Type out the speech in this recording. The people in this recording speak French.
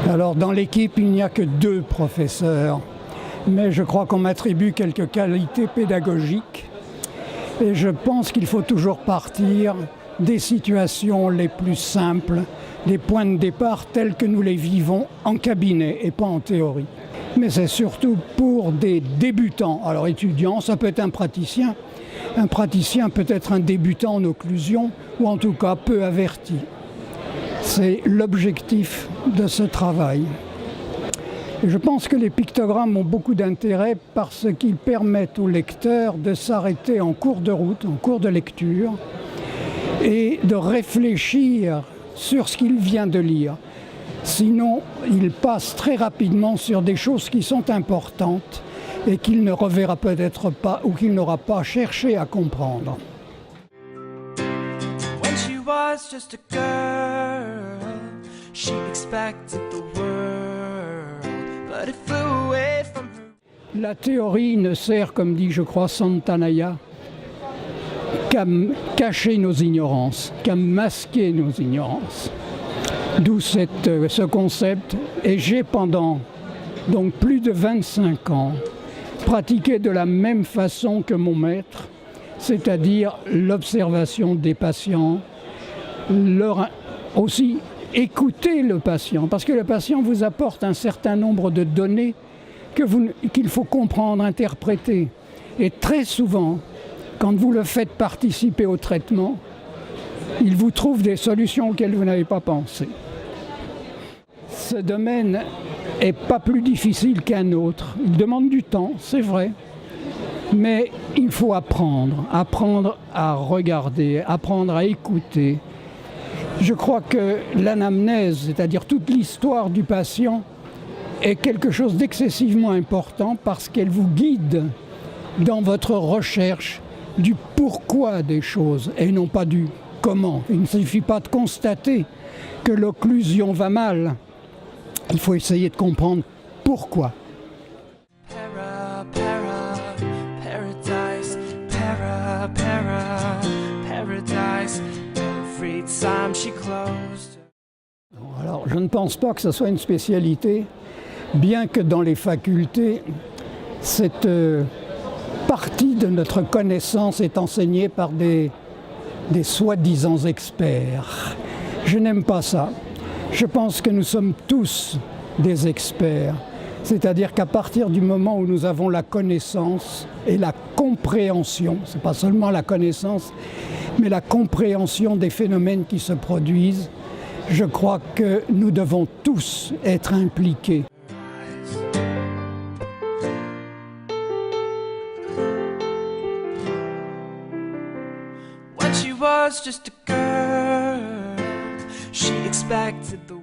Alors dans l'équipe, il n'y a que 2 professeurs, mais je crois qu'on m'attribue quelques qualités pédagogiques et je pense qu'il faut toujours partir des situations les plus simples, des points de départ tels que nous les vivons en cabinet et pas en théorie. Mais c'est surtout pour des débutants. Alors étudiant, ça peut être un praticien peut être un débutant en occlusion ou en tout cas peu averti. C'est l'objectif de ce travail. Et je pense que les pictogrammes ont beaucoup d'intérêt parce qu'ils permettent au lecteur de s'arrêter en cours de route, en cours de lecture, et de réfléchir sur ce qu'il vient de lire. Sinon, il passe très rapidement sur des choses qui sont importantes et qu'il ne reverra peut-être pas ou qu'il n'aura pas cherché à comprendre. Was just a girl, she expected the world, but it flew away from her. La théorie ne sert, comme dit, je crois, Santayana, qu'à cacher nos ignorances, qu'à masquer nos ignorances. D'où ce concept. Et j'ai pendant donc plus de 25 ans pratiqué de la même façon que mon maître, c'est-à-dire l'observation des patients, aussi écouter le patient, parce que le patient vous apporte un certain nombre de données qu'il faut comprendre, interpréter. Et très souvent, quand vous le faites participer au traitement, il vous trouve des solutions auxquelles vous n'avez pas pensé. Ce domaine n'est pas plus difficile qu'un autre. Il demande du temps, c'est vrai. Mais il faut apprendre à regarder, apprendre à écouter. Je crois que l'anamnèse, c'est-à-dire toute l'histoire du patient, est quelque chose d'excessivement important parce qu'elle vous guide dans votre recherche du pourquoi des choses et non pas du comment. Il ne suffit pas de constater que l'occlusion va mal. Il faut essayer de comprendre pourquoi. Alors, je ne pense pas que ce soit une spécialité, bien que dans les facultés, cette partie de notre connaissance est enseignée par des soi-disant experts. Je n'aime pas ça. Je pense que nous sommes tous des experts. C'est-à-dire qu'à partir du moment où nous avons la connaissance et la compréhension, ce n'est pas seulement la connaissance, mais la compréhension des phénomènes qui se produisent, je crois que nous devons tous être impliqués. When she was just a girl, she expected the